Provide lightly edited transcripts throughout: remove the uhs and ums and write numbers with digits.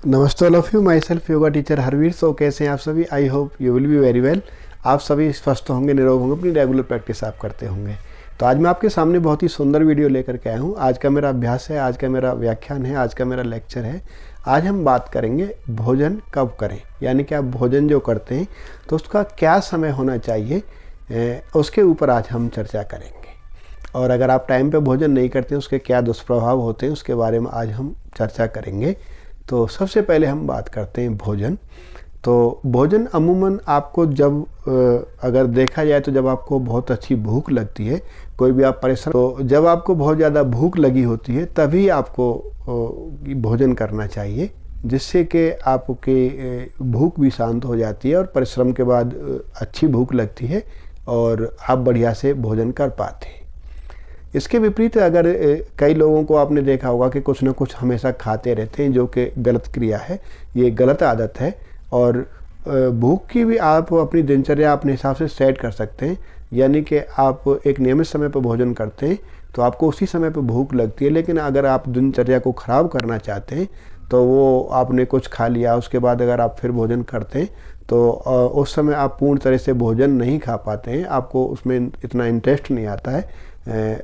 नमस्ते all of you, myself yoga teacher Harveer. So कैसे हैं आप सभी? I hope you will be very well. आप सभी स्वस्थ होंगे, निरोग होंगे, अपनी रेगुलर प्रैक्टिस आप करते होंगे। तो आज मैं आपके सामने बहुत ही सुंदर वीडियो लेकर के आया हूँ। आज का मेरा अभ्यास है, आज का मेरा व्याख्यान है, आज का मेरा लेक्चर है। आज हम बात करेंगे भोजन कब करें, यानी कि आप भोजन जो करते हैं तो उसका क्या समय होना चाहिए, उसके ऊपर आज हम चर्चा करेंगे। और अगर आप टाइम पे भोजन नहीं करते उसके क्या दुष्प्रभाव होते हैं उसके बारे में आज हम चर्चा करेंगे। तो सबसे पहले हम बात करते हैं भोजन। तो भोजन अमूमन आपको जब अगर देखा जाए तो जब आपको बहुत अच्छी भूख लगती है, कोई भी आप परेशान, तो जब आपको बहुत ज़्यादा भूख लगी होती है तभी आपको भोजन करना चाहिए, जिससे कि आपकी भूख भी शांत हो जाती है और परिश्रम के बाद अच्छी भूख लगती है और आप बढ़िया से भोजन कर पाते हैं। इसके विपरीत अगर कई लोगों को आपने देखा होगा कि कुछ ना कुछ हमेशा खाते रहते हैं, जो कि गलत क्रिया है, ये गलत आदत है। और भूख की भी आप अपनी दिनचर्या अपने हिसाब से सेट कर सकते हैं, यानी कि आप एक नियमित समय पर भोजन करते हैं तो आपको उसी समय पर भूख लगती है। लेकिन अगर आप दिनचर्या को ख़राब करना चाहते हैं तो वो आपने कुछ खा लिया, उसके बाद अगर आप फिर भोजन करते हैं तो उस समय आप पूर्ण तरह से भोजन नहीं खा पाते हैं, आपको उसमें इतना इंटरेस्ट नहीं आता है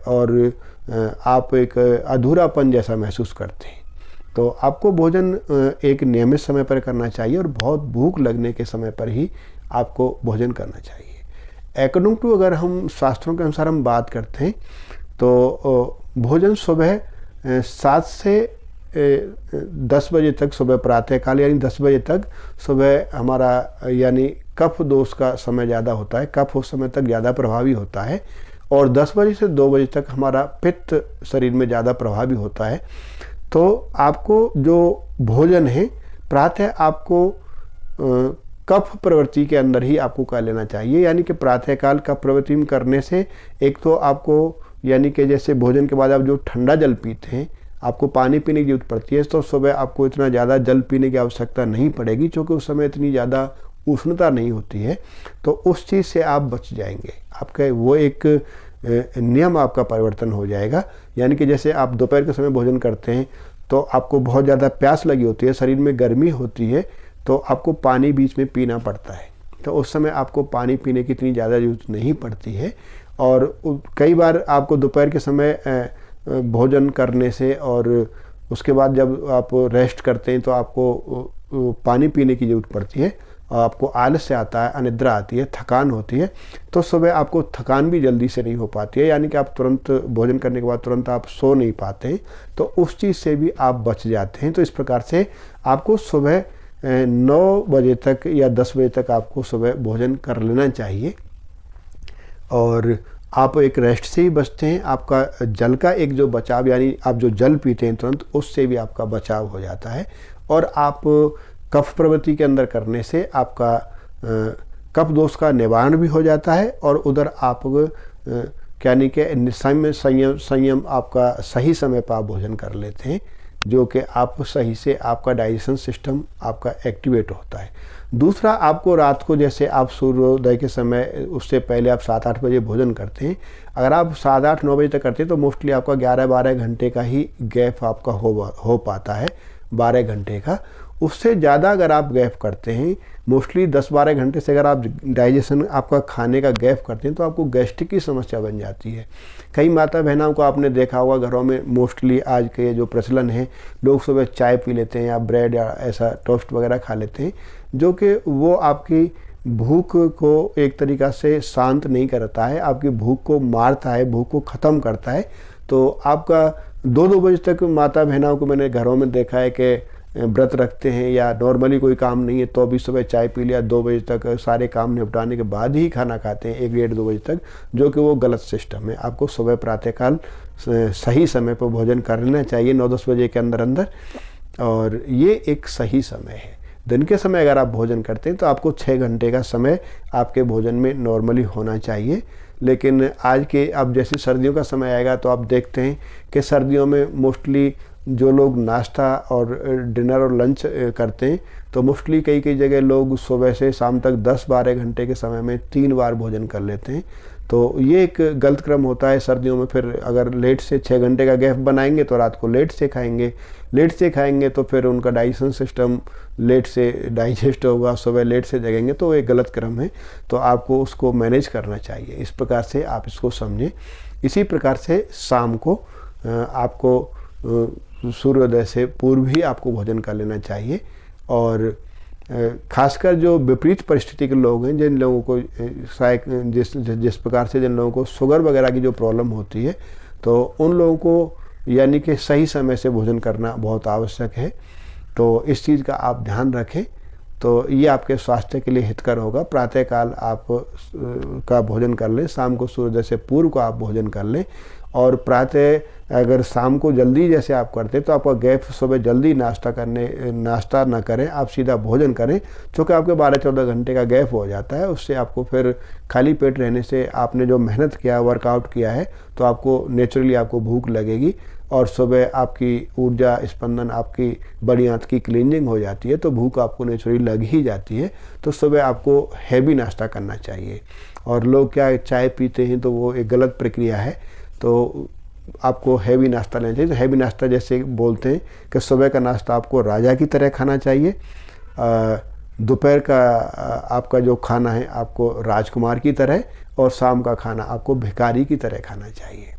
और आप एक अधूरापन जैसा महसूस करते हैं। तो आपको भोजन एक नियमित समय पर करना चाहिए और बहुत भूख लगने के समय पर ही आपको भोजन करना चाहिए। अकॉर्डिंग टू अगर हम शास्त्रों के अनुसार हम बात करते हैं तो भोजन सुबह 7 से 10 बजे तक, सुबह प्रातःकाल यानी 10 बजे तक सुबह हमारा यानी कफ दोष का समय ज़्यादा होता है, कफ उस समय तक ज़्यादा प्रभावी होता है। और 10 बजे से 2 बजे तक हमारा पित्त शरीर में ज़्यादा प्रभावी होता है। तो आपको जो भोजन है प्रातः आपको कफ प्रवृत्ति के अंदर ही आपको कर लेना चाहिए, यानी कि प्रातःकाल कफ प्रवृत्ति में करने से एक तो आपको, यानी कि जैसे भोजन के बाद आप जो ठंडा जल पीते हैं, आपको पानी पीने की जरूरत पड़ती है, तो सुबह आपको इतना ज़्यादा जल पीने की आवश्यकता नहीं पड़ेगी, क्योंकि उस समय इतनी ज़्यादा उष्णता नहीं होती है। तो उस चीज़ से आप बच जाएंगे, आपका वो एक नियम आपका परिवर्तन हो जाएगा। यानी कि जैसे आप दोपहर के समय भोजन करते हैं तो आपको बहुत ज़्यादा प्यास लगी होती है, शरीर में गर्मी होती है, तो आपको पानी बीच में पीना पड़ता है। तो उस समय आपको पानी पीने की इतनी ज़्यादा ज़रूरत नहीं पड़ती है। और कई बार आपको दोपहर के समय भोजन करने से और उसके बाद जब आप रेस्ट करते हैं तो आपको पानी पीने की ज़रूरत पड़ती है, आपको आलस्य आता है, अनिद्रा आती है, थकान होती है। तो सुबह आपको थकान भी जल्दी से नहीं हो पाती है, यानी कि आप तुरंत भोजन करने के बाद तुरंत आप सो नहीं पाते हैं, तो उस चीज़ से भी आप बच जाते हैं। तो इस प्रकार से आपको सुबह 9 बजे तक या 10 बजे तक आपको सुबह भोजन कर लेना चाहिए। और आप एक रेस्ट से ही बचते हैं, आपका जल का एक जो बचाव, यानी आप जो जल पीते हैं तुरंत, उससे भी आपका बचाव हो जाता है। और आप कफ प्रवृत्ति के अंदर करने से आपका कफ दोष का निवारण भी हो जाता है और उधर आप यानी कि संयम आपका सही समय पर आप भोजन कर लेते हैं, जो कि आप सही से आपका डाइजेशन सिस्टम आपका एक्टिवेट होता है। दूसरा, आपको रात को जैसे आप सूर्योदय के समय उससे पहले आप 7-8 बजे भोजन करते हैं, अगर आप 7-8-9 बजे तक करते हैं तो मोस्टली आपका 11-12 घंटे का ही गैप आपका हो पाता है, 12 घंटे का। उससे ज़्यादा अगर आप गैप करते हैं, मोस्टली 10-12 घंटे से अगर आप डाइजेशन आपका खाने का गैप करते हैं तो आपको गैस्ट्रिक की समस्या बन जाती है। कई माता बहनों को आपने देखा होगा घरों में, मोस्टली आज के जो प्रचलन है, लोग सुबह चाय पी लेते हैं या ब्रेड या ऐसा टोस्ट वगैरह खा लेते हैं, जो कि वो आपकी भूख को एक तरीक़ा से शांत नहीं करता है, आपकी भूख को मारता है, भूख को ख़त्म करता है। तो आपका 2-2 बजे तक माता बहनों को मैंने घरों में देखा है कि व्रत रखते हैं या नॉर्मली कोई काम नहीं है तो अभी सुबह चाय पी लिया, 2 बजे तक सारे काम निपटाने के बाद ही खाना खाते हैं, 1-1:30-2 बजे तक, जो कि वो गलत सिस्टम है। आपको सुबह प्रातःकाल सही समय पर भोजन कर लेना चाहिए, 9-10 बजे के अंदर अंदर, और ये एक सही समय है। दिन के समय अगर आप भोजन करते हैं तो आपको 6 घंटे का समय आपके भोजन में नॉर्मली होना चाहिए। लेकिन आज के अब जैसे सर्दियों का समय आएगा तो आप देखते हैं कि सर्दियों में मोस्टली जो लोग नाश्ता और डिनर और लंच करते हैं तो मोस्टली कई कई जगह लोग सुबह से शाम तक 10-12 घंटे के समय में 3 बार भोजन कर लेते हैं। तो ये एक गलत क्रम होता है। सर्दियों में फिर अगर लेट से 6 घंटे का गैप बनाएंगे तो रात को लेट से खाएंगे तो फिर उनका डाइजेशन सिस्टम लेट से डाइजेस्ट होगा, सुबह लेट से जगेंगे, तो एक गलत क्रम है। तो आपको उसको मैनेज करना चाहिए, इस प्रकार से आप इसको समझें। इसी प्रकार से शाम को आपको सूर्योदय से पूर्व ही आपको भोजन कर लेना चाहिए। और खासकर जो विपरीत परिस्थिति के लोग हैं, जिन लोगों को जिस प्रकार से जिन लोगों को शुगर वगैरह की जो प्रॉब्लम होती है, तो उन लोगों को यानी कि सही समय से भोजन करना बहुत आवश्यक है। तो इस चीज़ का आप ध्यान रखें, तो ये आपके स्वास्थ्य के लिए हितकर होगा। प्रातःकाल आप का भोजन कर लें, शाम को सूर्योदय से पूर्व को आप भोजन कर लें। और प्रातः अगर शाम को जल्दी जैसे आप करते तो आपका गैप सुबह जल्दी नाश्ता ना करें, आप सीधा भोजन करें, क्योंकि आपके 12-14 घंटे का गैप हो जाता है। उससे आपको फिर खाली पेट रहने से आपने जो मेहनत किया, वर्कआउट किया है, तो आपको नेचुरली आपको भूख लगेगी और सुबह आपकी ऊर्जा स्पंदन, आपकी बड़ी आंत की क्लीनिंग हो जाती है, तो भूख आपको नेचुरली लग ही जाती है। तो सुबह आपको हैवी नाश्ता करना चाहिए। और लोग क्या चाय पीते हैं तो वो एक गलत प्रक्रिया है, तो आपको हैवी नाश्ता लेना चाहिए। तो हैवी नाश्ता जैसे बोलते हैं कि सुबह का नाश्ता आपको राजा की तरह खाना चाहिए, दोपहर का आपका जो खाना है आपको राजकुमार की तरह, और शाम का खाना आपको भिखारी की तरह खाना चाहिए।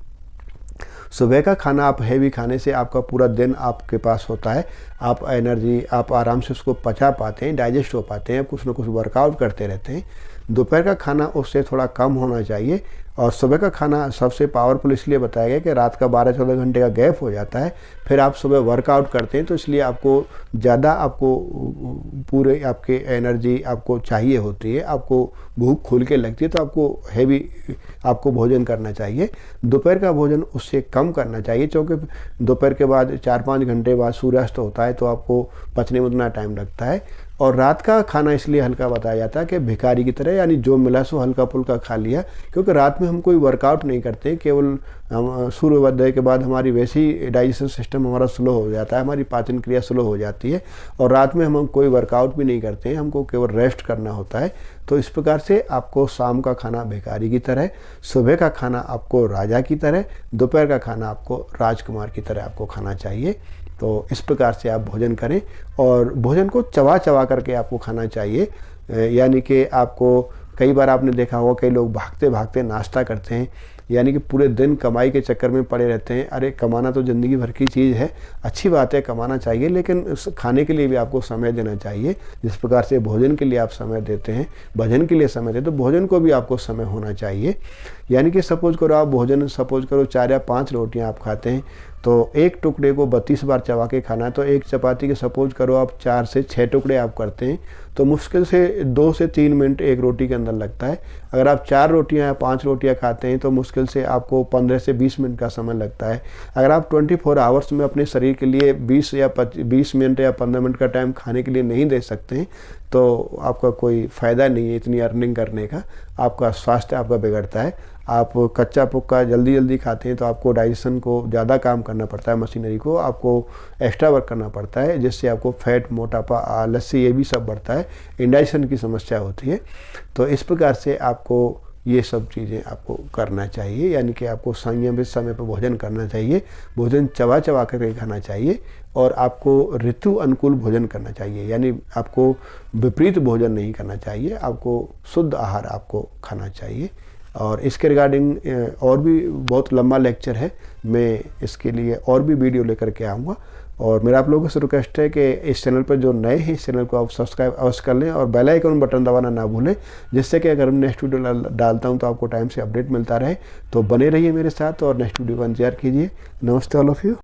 सुबह का खाना आप हैवी खाने से आपका पूरा दिन आपके पास होता है, आप एनर्जी, आप आराम से उसको पचा पाते हैं, डाइजेस्ट हो पाते हैं, कुछ ना कुछ वर्कआउट करते रहते हैं। दोपहर का खाना उससे थोड़ा कम होना चाहिए। और सुबह का खाना सबसे पावरफुल इसलिए बताया गया कि रात का 12-14 घंटे का गैप हो जाता है, फिर आप सुबह वर्कआउट करते हैं, तो इसलिए आपको ज़्यादा आपको पूरे आपके एनर्जी आपको चाहिए होती है, आपको भूख खुल के लगती है, तो आपको हैवी आपको भोजन करना चाहिए। दोपहर का भोजन उससे कम करना चाहिए, क्योंकि दोपहर के बाद 4-5 घंटे बाद सूर्यास्त होता है, तो आपको पचने में उतना टाइम लगता है। और रात का खाना इसलिए हल्का बताया जाता है कि भिखारी की तरह, यानी जो मिला सो हल्का फुल्का खा लिया, क्योंकि रात में हम कोई वर्कआउट नहीं करते, केवल हम सूर्योदय के बाद हमारी वैसे ही डाइजेशन सिस्टम हमारा स्लो हो जाता है, हमारी पाचन क्रिया स्लो हो जाती है, और रात में हम कोई वर्कआउट भी नहीं करते हैं, हमको केवल रेस्ट करना होता है। तो इस प्रकार से आपको शाम का खाना भिखारी की तरह, सुबह का खाना आपको राजा की तरह, दोपहर का खाना आपको राजकुमार की तरह आपको खाना चाहिए। तो इस प्रकार से आप भोजन करें, और भोजन को चबा चबा करके आपको खाना चाहिए। यानी कि आपको कई बार आपने देखा होगा कई लोग भागते भागते नाश्ता करते हैं, यानी कि पूरे दिन कमाई के चक्कर में पड़े रहते हैं। अरे कमाना तो ज़िंदगी भर की चीज़ है, अच्छी बात है, कमाना चाहिए, लेकिन उस खाने के लिए भी आपको समय देना चाहिए। जिस प्रकार से भोजन के लिए आप समय देते हैं, भजन के लिए समय देते, तो भोजन को भी आपको समय होना चाहिए। यानी कि सपोज करो 4 या 5 रोटियां आप खाते हैं, तो एक टुकड़े को 32 बार चबा के खाना है, तो एक चपाती के सपोज करो आप 4 से 6 टुकड़े आप करते हैं, तो मुश्किल से 2 से 3 मिनट एक रोटी के अंदर लगता है। अगर आप 4 रोटियां या 5 रोटियां खाते हैं तो मुश्किल से आपको 15 से 20 मिनट का समय लगता है। अगर आप 24 आवर्स में अपने शरीर के लिए 20 मिनट या 15 मिनट का टाइम खाने के लिए नहीं दे सकते हैं, तो आपका कोई फ़ायदा नहीं है इतनी अर्निंग करने का, आपका स्वास्थ्य आपका बिगड़ता है। आप कच्चा पुक्का जल्दी खाते हैं तो आपको डाइजेशन को ज़्यादा काम करना पड़ता है, मशीनरी को आपको एक्स्ट्रा वर्क करना पड़ता है, जिससे आपको फैट, मोटापा, आलस्य, ये भी सब बढ़ता है, इंडाइजेशन की समस्या होती है। तो इस प्रकार से आपको ये सब चीज़ें आपको करना चाहिए, यानी कि आपको संयमित समय पर भोजन करना चाहिए, भोजन चबा चबा करके खाना चाहिए, और आपको ऋतु अनुकूल भोजन करना चाहिए, यानी आपको विपरीत भोजन नहीं करना चाहिए, आपको शुद्ध आहार आपको खाना चाहिए। और इसके रिगार्डिंग और भी बहुत लंबा लेक्चर है, मैं इसके लिए और भी वीडियो लेकर के आऊँगा। और मेरा आप लोगों से रिक्वेस्ट है कि इस चैनल पर जो नए हैं इस चैनल को आप सब्सक्राइब अवश्य कर लें, और बेल आइकन बटन दबाना ना भूलें, जिससे कि अगर मैं नेक्स्ट वीडियो डालता हूं तो आपको टाइम से अपडेट मिलता रहे। तो बने रहिए मेरे साथ और नेक्स्ट वीडियो का इंतजार कीजिए। नमस्ते ऑल ऑफ यू।